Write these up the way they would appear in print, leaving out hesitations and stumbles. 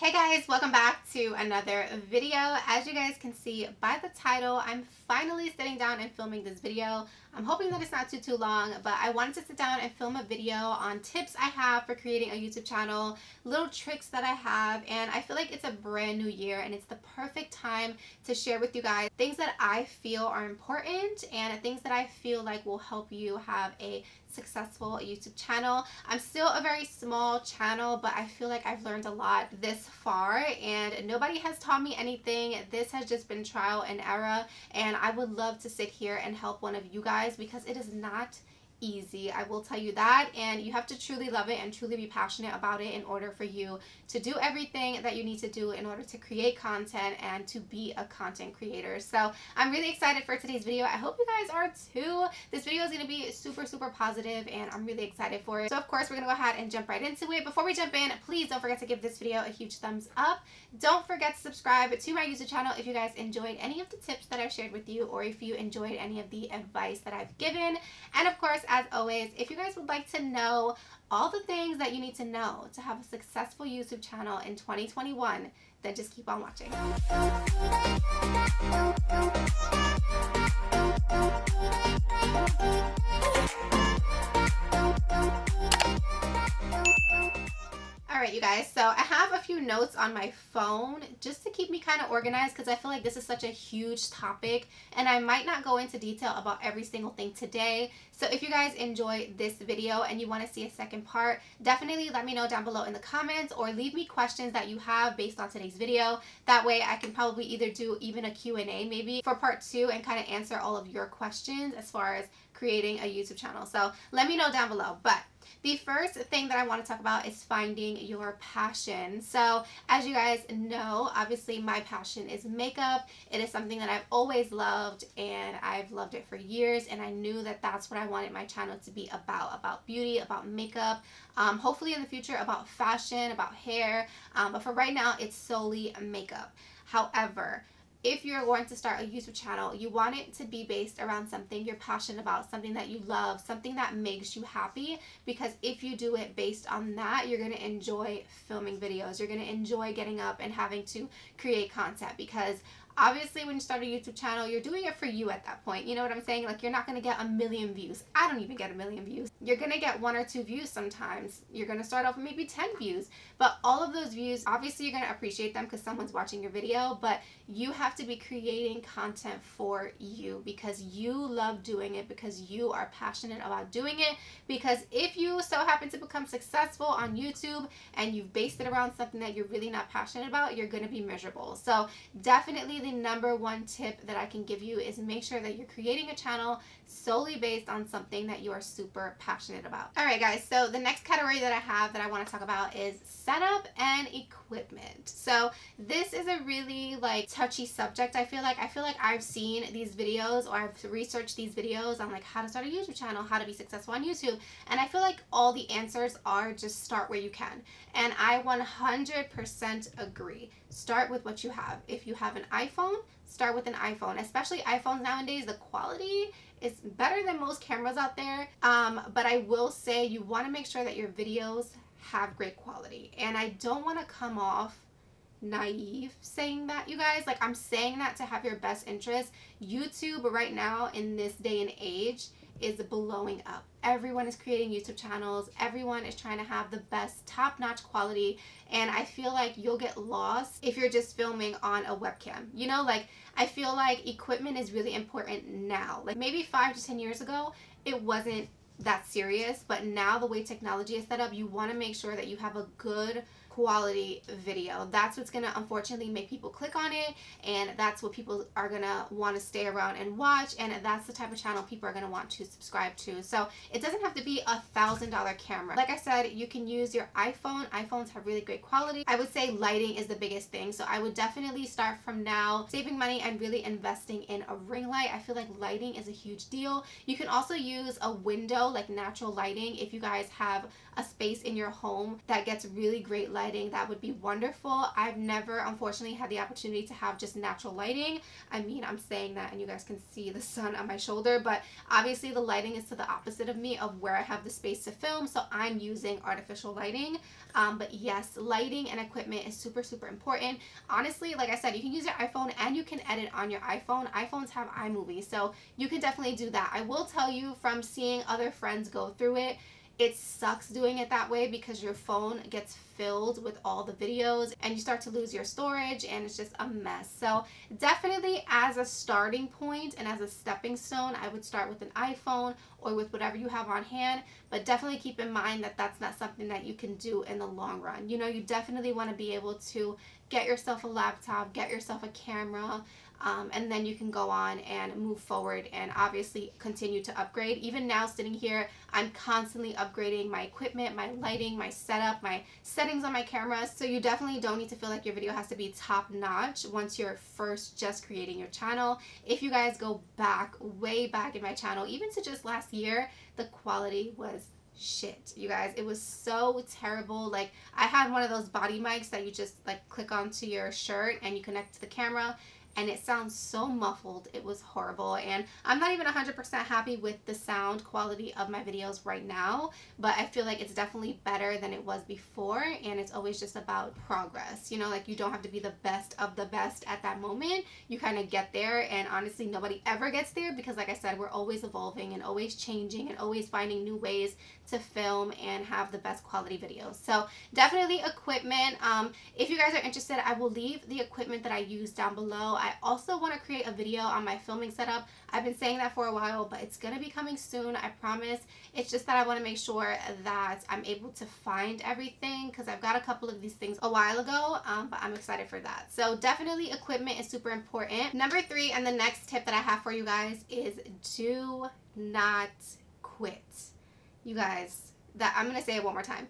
Hey guys, welcome back to another video. As you guys can see by the title, I'm finally sitting down and filming this video. I'm hoping that it's not too long, but I wanted to sit down and film a video on tips I have for creating a YouTube channel, little tricks that I have, and I feel like it's a brand new year and it's the perfect time to share with you guys things that I feel are important and things that I feel like will help you have a successful YouTube channel. I'm still a very small channel, but I feel like I've learned a lot this far and nobody has taught me anything. This has just been trial and error, and I would love to sit here and help one of you guys because it is not easy. I will tell you that, and you have to truly love it and truly be passionate about it in order for you to do everything that you need to do in order to create content and to be a content creator. So I'm really excited for today's video. I hope you guys are too. This video is going to be super positive and I'm really excited for it. So of course we're going to go ahead and jump right into it. Before we jump in, please don't forget to give this video a huge thumbs up. Don't forget to subscribe to my YouTube channel if you guys enjoyed any of the tips that I've shared with you or if you enjoyed any of the advice that I've given. And of course, as always, if you guys would like to know all the things that you need to know to have a successful YouTube channel in 2021, then just keep on watching. Alright you guys, so I have a few notes on my phone just to keep me kind of organized because I feel like this is such a huge topic and I might not go into detail about every single thing today. So if you guys enjoy this video and you want to see a second part, definitely let me know down below in the comments or leave me questions that you have based on today's video. That way I can probably either do even a Q&A maybe for part 2 and kind of answer all of your questions as far as creating a YouTube channel. So let me know down below. But the first thing that I want to talk about is finding your passion. So as you guys know, obviously my passion is makeup. It is something that I've always loved and I've loved it for years, and I knew that that's what I wanted my channel to be about beauty, about makeup, hopefully in the future about fashion, about hair, but for right now it's solely makeup. However, if you're going to start a YouTube channel, you want it to be based around something you're passionate about, something that you love, something that makes you happy, because if you do it based on that, you're going to enjoy filming videos. You're going to enjoy getting up and having to create content because obviously when you start a YouTube channel, you're doing it for you at that point. You know what I'm saying? Like, you're not going to get a million views. I don't even get a million views. You're going to get 1 or 2 views sometimes. You're going to start off with maybe 10 views. But all of those views, obviously you're going to appreciate them because someone's watching your video, but you have to be creating content for you because you love doing it, because you are passionate about doing it. Because if you so happen to become successful on YouTube and you've based it around something that you're really not passionate about, you're going to be miserable. So definitely the number one tip that I can give you is make sure that you're creating a channel solely based on something that you are super passionate about. Alright guys, so the next category that I have that I want to talk about is setup and equipment. So this is a really touchy subject. I feel like I've seen these videos or I've researched these videos on how to start a YouTube channel, how to be successful on YouTube, and I feel like all the answers are just start where you can. And I 100% agree. Start with what you have. If you have an iPhone, start with an iPhone. Especially iPhones nowadays, the quality is better than most cameras out there. But I will say you want to make sure that your videos have great quality. And I don't want to come off naive saying that, you guys. I'm saying that to have your best interest. YouTube right now in this day and age is blowing up. Everyone is creating YouTube channels. Everyone is trying to have the best top-notch quality, and I feel like you'll get lost if you're just filming on a webcam. You know, I feel like equipment is really important now. Maybe 5 to 10 years ago, it wasn't that serious, but now the way technology is set up, you want to make sure that you have a good quality video. That's what's gonna unfortunately make people click on it, and that's what people are gonna want to stay around and watch, and that's the type of channel people are gonna want to subscribe to. So it doesn't have to be $1,000 camera. Like I said, you can use your iPhone. iPhones have really great quality. I would say lighting is the biggest thing, so I would definitely start from now saving money and really investing in a ring light. I feel like lighting is a huge deal. You can also use a window, natural lighting, if you guys have a space in your home that gets really great light lighting, that would be wonderful. I've never, unfortunately, had the opportunity to have just natural lighting. I mean, I'm saying that and you guys can see the sun on my shoulder, but obviously the lighting is to the opposite of me of where I have the space to film, so I'm using artificial lighting. But yes, lighting and equipment is super, super important. Honestly, like I said, you can use your iPhone and you can edit on your iPhone. iPhones have iMovie, so you can definitely do that. I will tell you from seeing other friends go through it, it sucks doing it that way because your phone gets filled with all the videos and you start to lose your storage and it's just a mess. So definitely as a starting point and as a stepping stone, I would start with an iPhone or with whatever you have on hand, but definitely keep in mind that that's not something that you can do in the long run. You know, you definitely want to be able to get yourself a laptop, get yourself a camera, and then you can go on and move forward and obviously continue to upgrade. Even now sitting here, I'm constantly upgrading my equipment, my lighting, my setup, my settings on my cameras. So you definitely don't need to feel like your video has to be top notch once you're first just creating your channel. If you guys go back, way back in my channel, even to just last year, the quality was shit, you guys. It was so terrible. Like, I had one of those body mics that you just like click onto your shirt and you connect to the camera, and it sounds so muffled. It was horrible, and I'm not even 100% happy with the sound quality of my videos right now, but I feel like it's definitely better than it was before, and it's always just about progress. You know, like, you don't have to be the best of the best at that moment. You kind of get there, and honestly, nobody ever gets there because, like I said, we're always evolving and always changing and always finding new ways to film and have the best quality videos. So definitely equipment. If you guys are interested, I will leave the equipment that I use down below. I also want to create a video on my filming setup. I've been saying that for a while, but it's going to be coming soon, I promise. It's just that I want to make sure that I'm able to find everything because I've got a couple of these things a while ago, but I'm excited for that. So definitely equipment is super important. Number 3, and the next tip that I have for you guys, is do not quit. You guys, that I'm going to say it one more time.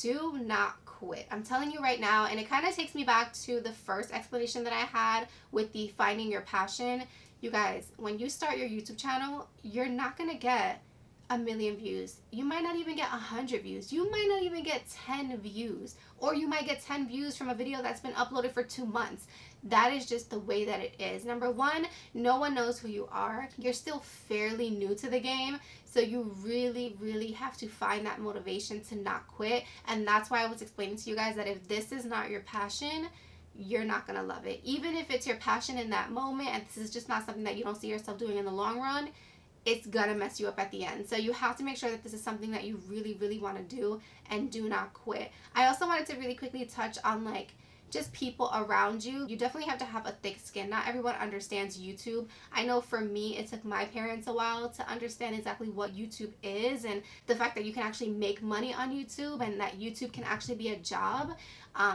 Do not quit. I'm telling you right now, and it kind of takes me back to the first explanation that I had with the finding your passion. You guys, when you start your YouTube channel, you're not going to get 1 million views. You might not even get 100 views. You might not even get 10 views, or you might get 10 views from a video that's been uploaded for 2 months. That is just the way that it is. Number one, no one knows who you are. You're still fairly new to the game, so you really, really have to find that motivation to not quit. And that's why I was explaining to you guys that if this is not your passion, you're not going to love it. Even if it's your passion in that moment and this is just not something that you don't see yourself doing in the long run, it's gonna mess you up at the end. So you have to make sure that this is something that you really, really want to do, and do not quit. I also wanted to really quickly touch on like just people around you. You definitely have to have a thick skin. Not everyone understands YouTube. I know for me, it took my parents a while to understand exactly what YouTube is and the fact that you can actually make money on YouTube and that YouTube can actually be a job.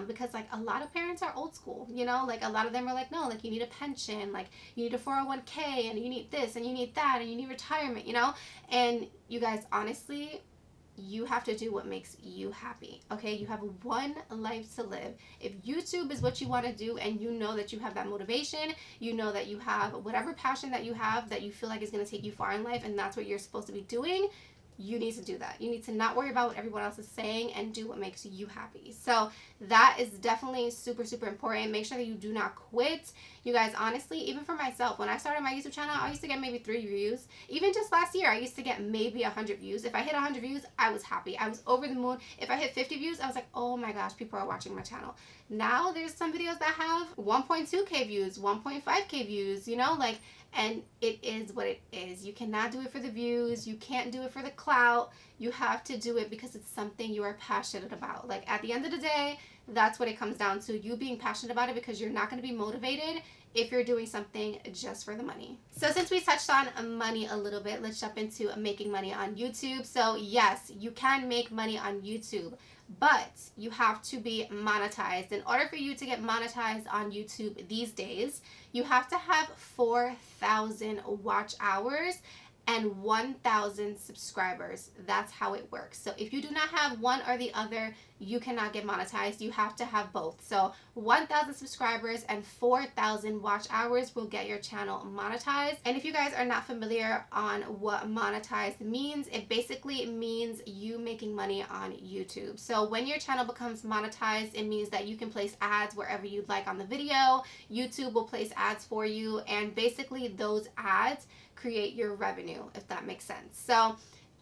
Because like a lot of parents are old school, you know, like a lot of them are like, no, like you need a pension, like you need a 401k, and you need this and you need that and you need retirement, you know. And you guys, honestly, you have to do what makes you happy, okay? You have one life to live. If YouTube is what you want to do and you know that you have that motivation, you know that you have whatever passion that you have that you feel like is going to take you far in life, and that's what you're supposed to be doing, you need to do that. You need to not worry about what everyone else is saying and do what makes you happy. So that is definitely super, super important. Make sure that you do not quit. You guys, honestly, even for myself, when I started my YouTube channel, I used to get maybe 3 views. Even just last year, I used to get maybe 100 views. If I hit 100 views, I was happy. I was over the moon. If I hit 50 views, I was like, oh my gosh, people are watching my channel. Now there's some videos that have 1.2k views, 1.5k views, you know, like, and it is what it is. You cannot do it for the views. You can't do it for the clout. You have to do it because it's something you are passionate about. Like, at the end of the day, that's what it comes down to. You being passionate about it, because you're not going to be motivated if you're doing something just for the money. So since we touched on money a little bit, let's jump into making money on YouTube. So yes, you can make money on YouTube, but you have to be monetized. In order for you to get monetized on YouTube these days, you have to have 4,000 watch hours and 1,000 subscribers. That's how it works. So if you do not have one or the other, you cannot get monetized. You have to have both. So 1,000 subscribers and 4,000 watch hours will get your channel monetized. And if you guys are not familiar on what monetized means, it basically means you making money on YouTube. So when your channel becomes monetized, it means that you can place ads wherever you'd like on the video. YouTube will place ads for you, and basically those ads create your revenue, if that makes sense. So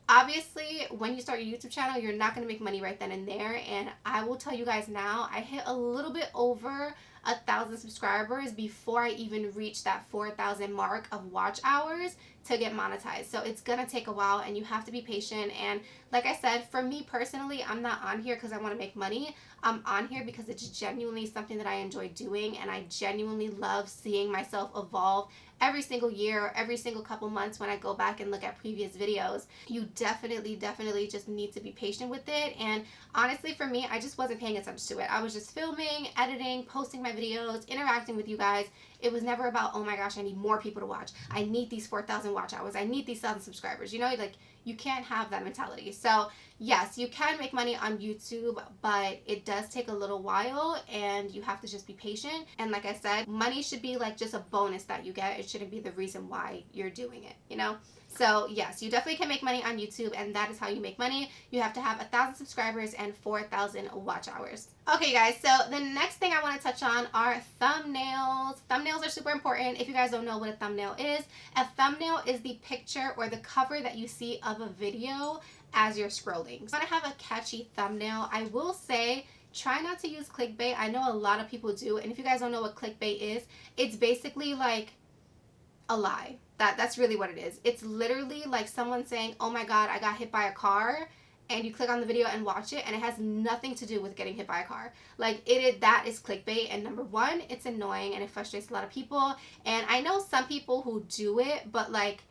obviously, when you start your YouTube channel, you're not going to make money right then and there. And I will tell you guys now, I hit a little bit over 1,000 subscribers before I even reached that 4,000 mark of watch hours to get monetized. So it's going to take a while, and you have to be patient. And like I said, for me personally, I'm not on here because I want to make money. I'm on here because it's genuinely something that I enjoy doing, and I genuinely love seeing myself evolve every single year, every single couple months when I go back and look at previous videos. You definitely just need to be patient with it. And honestly, for me, I just wasn't paying attention to it. I was just filming, editing, posting my videos, interacting with you guys. It was never about, oh my gosh, I need more people to watch. I need these 4,000 watch hours. I need these 1,000 subscribers. You know, like, you can't have that mentality. So yes, you can make money on YouTube, but it does take a little while, and you have to just be patient. And like I said, money should be like just a bonus that you get. It shouldn't be the reason why you're doing it, you know? So yes, you definitely can make money on YouTube, and that is how you make money. You have to have 1,000 subscribers and 4,000 watch hours. Okay guys, so the next thing I want to touch on are thumbnails. Thumbnails are super important. If you guys don't know what a thumbnail is, a thumbnail is the picture or the cover that you see of a video as you're scrolling. So I want to have a catchy thumbnail. I will say, try not to use clickbait. I know a lot of people do, and if you guys don't know what clickbait is, it's basically like a lie. That's really what it is. It's literally like someone saying, oh my god, I got hit by a car, and you click on the video and watch it, and it has nothing to do with getting hit by a car. Like, that is clickbait. And number one, it's annoying and it frustrates a lot of people. And I know some people who do it, but like,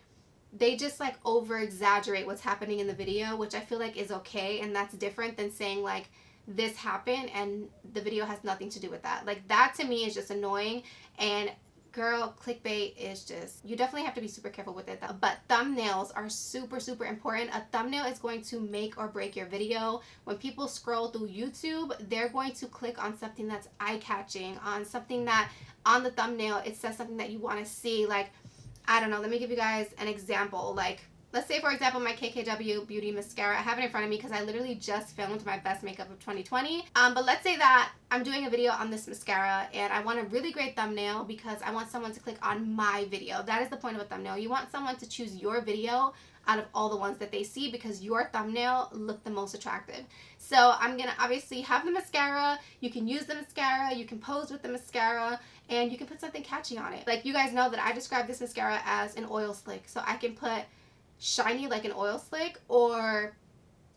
they just like over exaggerate what's happening in the video, which I feel like is okay, and that's different than saying like, this happened and the video has nothing to do with that. Like, that to me is just annoying. And girl, clickbait is just, you definitely have to be super careful with it. But thumbnails are super important. A thumbnail is going to make or break your video. When people scroll through YouTube, they're going to click on something that's eye-catching, on something that on the thumbnail it says something that you want to see. Like, I don't know, let me give you guys an example. Like, let's say, for example, my KKW Beauty Mascara. I have it in front of me because I literally just filmed my best makeup of 2020. But let's say that I'm doing a video on this mascara, and I want a really great thumbnail because I want someone to click on my video. That is the point of a thumbnail. You want someone to choose your video out of all the ones that they see because your thumbnail looked the most attractive. So I'm going to obviously have the mascara. You can use the mascara. You can pose with the mascara. And you can put something catchy on it. Like, you guys know that I describe this mascara as an oil slick. So I can put shiny like an oil slick, or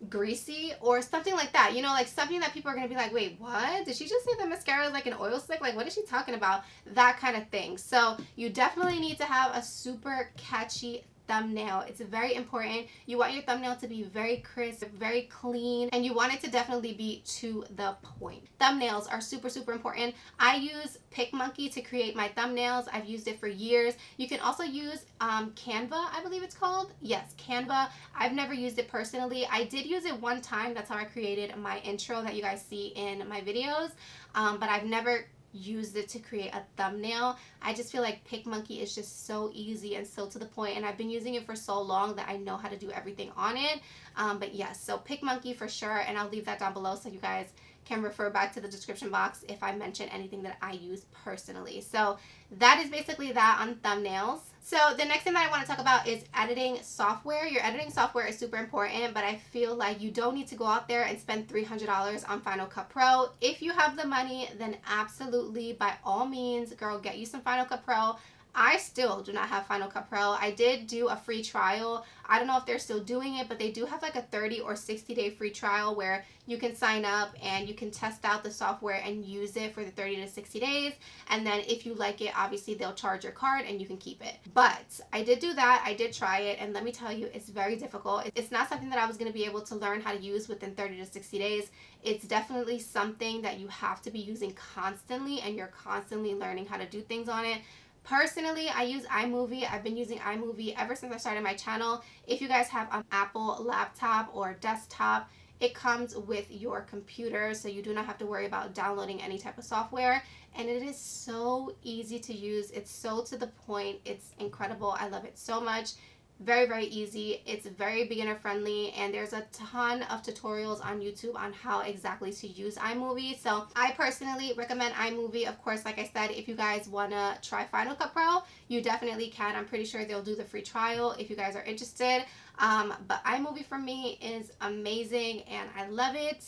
greasy, or something like that. You know, like something that people are going to be like, wait, what? Did she just say that mascara is like an oil slick? Like, what is she talking about? That kind of thing. So you definitely need to have a super catchy thumbnail. It's very important. You want your thumbnail to be very crisp, very clean, and you want it to definitely be to the point. Thumbnails are super important. I use PicMonkey to create my thumbnails. I've used it for years. You can also use Canva, I believe it's called. Yes, Canva. I've never used it personally. I did use it one time. That's how I created my intro that you guys see in my videos, but I've never used it to create a thumbnail. I just feel like PicMonkey is just so easy and so to the point, and I've been using it for so long that I know how to do everything on it. But yes, so PicMonkey for sure, and I'll leave that down below so you guys can refer back to the description box if I mention anything that I use personally. So that is basically that on thumbnails. So the next thing that I want to talk about is editing software. Your editing software is super important, but I feel like you don't need to go out there and spend $300 on Final Cut Pro. If you have the money, then absolutely, by all means, girl, get you some Final Cut Pro. I still do not have Final Cut Pro. I did do a free trial. I don't know if they're still doing it, but they do have like a 30 or 60-day free trial where you can sign up and you can test out the software and use it for the 30 to 60 days. And then if you like it, obviously they'll charge your card and you can keep it. But I did do that. I did try it. And let me tell you, it's very difficult. It's not something that I was going to be able to learn how to use within 30 to 60 days. It's definitely something that you have to be using constantly, and you're constantly learning how to do things on it. Personally, I use iMovie. I've been using iMovie ever since I started my channel. If you guys have an Apple laptop or desktop, It comes with your computer, so you do not have to worry about downloading any type of software. And it is so easy to use. It's so to the point. It's incredible. I love it so much. Very, very easy. It's very beginner friendly, and there's a ton of tutorials on YouTube on how exactly to use iMovie. So I personally recommend iMovie. Of course, like I said, if you guys want to try Final Cut Pro, you definitely can. I'm pretty sure they'll do the free trial if you guys are interested. But iMovie for me is amazing, and I love it.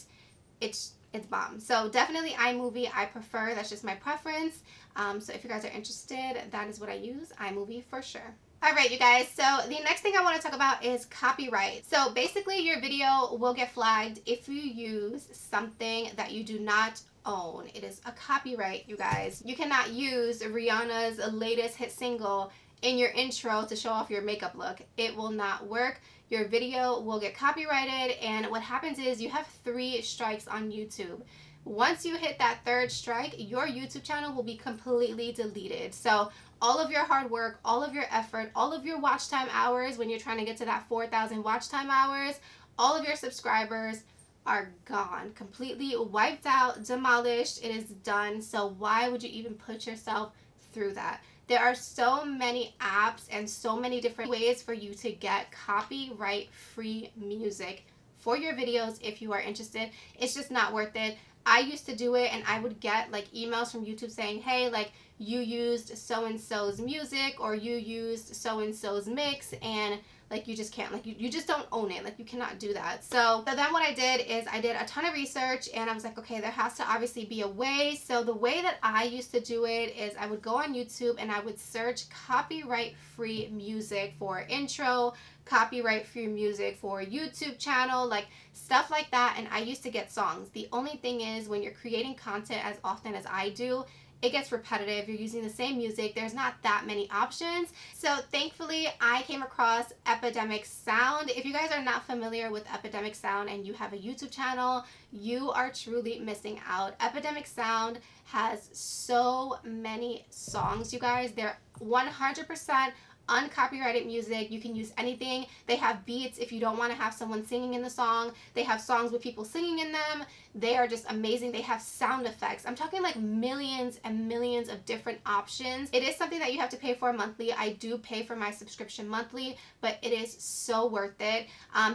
It's bomb. So definitely iMovie. I prefer. That's just my preference. So if you guys are interested, that is what I use. iMovie for sure. All right, you guys, so the next thing I want to talk about is copyright. So basically your video will get flagged if you use something that you do not own. It is a copyright, you guys. You cannot use Rihanna's latest hit single in your intro to show off your makeup look. It will not work. Your video will get copyrighted, and what happens is you have 3 strikes on YouTube. Once you hit that 3rd strike, your YouTube channel will be completely deleted. So all of your hard work, all of your effort, all of your watch time hours when you're trying to get to that 4,000 watch time hours, all of your subscribers are gone, completely wiped out, demolished. It is done. So why would you even put yourself through that? There are so many apps and so many different ways for you to get copyright-free music for your videos if you are interested. It's just not worth it. I used to do it, and I would get like emails from YouTube saying, hey, like, you used so-and-so's music, or you used so-and-so's mix, and like you just can't, like you just don't own it, like you cannot do that. So then what I did is I did a ton of research, and I was like, okay, there has to obviously be a way. So the way that I used to do it is I would go on YouTube and I would search copyright-free music for intro, copyright-free music for YouTube channel, like stuff like that, and I used to get songs. The only thing is, when you're creating content as often as I do, it gets repetitive. You're using the same music. There's not that many options. So thankfully, I came across Epidemic Sound. If you guys are not familiar with Epidemic Sound and you have a YouTube channel, you are truly missing out. Epidemic Sound has so many songs, you guys. They're 100% uncopyrighted music. You can use anything. They have beats if you don't want to have someone singing in the song. They have songs with people singing in them. They are just amazing. They have sound effects. I'm talking like millions and millions of different options. It is something that you have to pay for monthly. I do pay for my subscription monthly, but it is so worth it.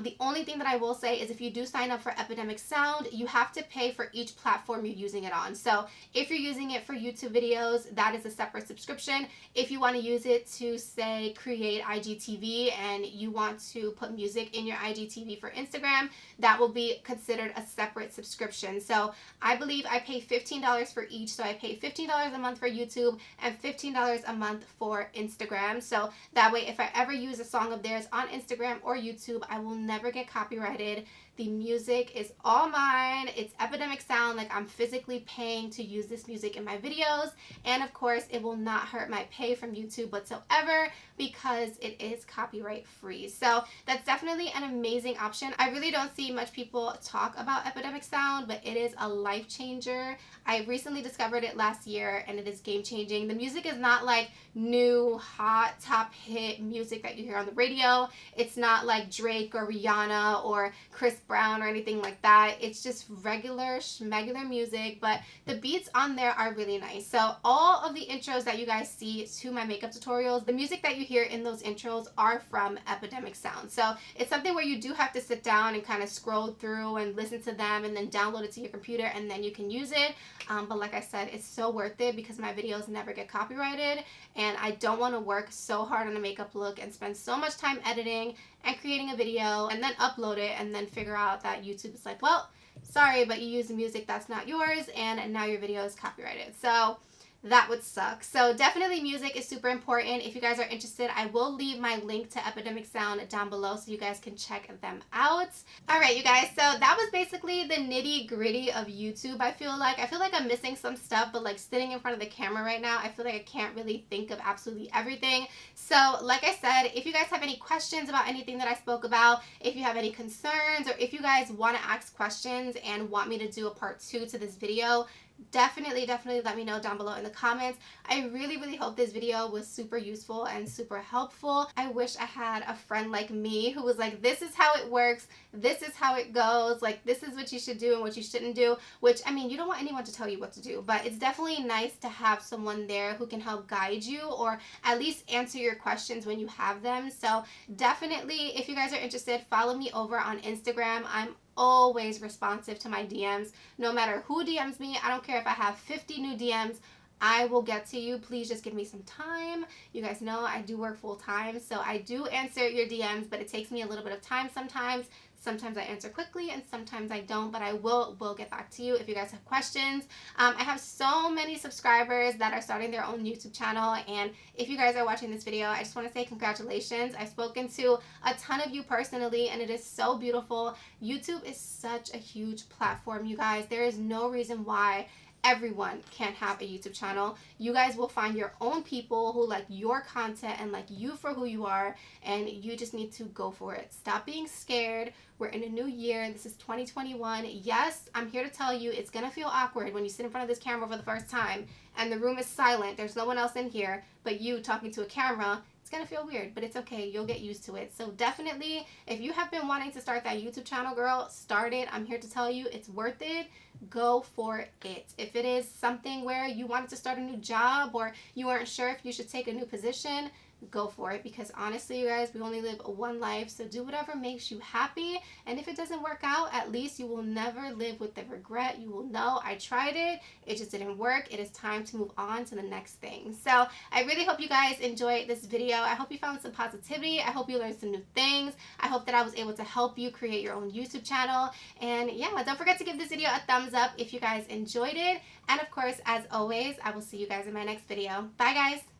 The only thing that I will say is if you do sign up for Epidemic Sound, you have to pay for each platform you're using it on. So if you're using it for YouTube videos, that is a separate subscription. If you want to use it to, say, create IGTV and you want to put music in your IGTV for Instagram, that will be considered a separate subscription. So I believe I pay $15 for each. So I pay $15 a month for YouTube and $15 a month for Instagram. So that way, if I ever use a song of theirs on Instagram or YouTube, I will never get copyrighted. The music is all mine. It's Epidemic Sound. Like, I'm physically paying to use this music in my videos. And of course, it will not hurt my pay from YouTube whatsoever because it is copyright free. So that's definitely an amazing option. I really don't see much people talk about Epidemic Sound, but it is a life changer. I recently discovered it last year, and it is game changing. The music is not like new, hot, top hit music that you hear on the radio. It's not like Drake or Rihanna or Chris Brown or anything like that. It's just regular schmegular music, but the beats on there are really nice. So all of the intros that you guys see to my makeup tutorials, the music that you hear in those intros are from Epidemic Sound. So it's something where you do have to sit down and kind of scroll through and listen to them and then download it to your computer, and then you can use it. But like I said, it's so worth it because my videos never get copyrighted, and I don't want to work so hard on a makeup look and spend so much time editing and creating a video and then upload it and then figure out that YouTube is like, well, sorry, but you use music that's not yours, and now your video is copyrighted. So that would suck. So definitely music is super important. If you guys are interested, I will leave my link to Epidemic Sound down below so you guys can check them out. All right, you guys, so that was basically the nitty gritty of YouTube. I feel like I'm missing some stuff, but like sitting in front of the camera right now, I feel like I can't really think of absolutely everything. So like I said, if you guys have any questions about anything that I spoke about, if you have any concerns, or if you guys want to ask questions and want me to do a part 2 to this video, definitely let me know down below in the comments. I really hope this video was super useful and super helpful. I wish I had a friend like me who was like, this is how it works, this is how it goes, like this is what you should do and what you shouldn't do. Which, I mean, you don't want anyone to tell you what to do, but it's definitely nice to have someone there who can help guide you or at least answer your questions when you have them. So definitely, if you guys are interested, follow me over on Instagram. I'm always responsive to my DMs. No matter who DMs me, I don't care if I have 50 new DMs, I will get to you. Please just give me some time. You guys know I do work full time, so I do answer your DMs, but it takes me a little bit of time sometimes. Sometimes I answer quickly and sometimes I don't, but I will get back to you if you guys have questions. I have so many subscribers that are starting their own YouTube channel, and if you guys are watching this video, I just want to say congratulations. I've spoken to a ton of you personally, and it is so beautiful. YouTube is such a huge platform, you guys. There is no reason why everyone can have a YouTube channel. You guys will find your own people who like your content and like you for who you are, and you just need to go for it. Stop being scared. We're in a new year. This is 2021. Yes, I'm here to tell you it's gonna feel awkward when you sit in front of this camera for the first time and the room is silent. There's no one else in here but you talking to a camera. It's gonna feel weird, but it's okay. You'll get used to it. So definitely, if you have been wanting to start that YouTube channel, girl, start it. I'm here to tell you it's worth it. Go for it. If it is something where you wanted to start a new job or you weren't sure if you should take a new position, go for it, because honestly, you guys, we only live one life. So do whatever makes you happy, and if it doesn't work out, at least you will never live with the regret. You will know, I tried it, it just didn't work. It is time to move on to the next thing. So I really hope you guys enjoyed this video. I hope you found some positivity. I hope you learned some new things. I hope that I was able to help you create your own YouTube channel. And yeah, don't forget to give this video a thumbs up if you guys enjoyed it. And of course, as always, I will see you guys in my next video. Bye guys.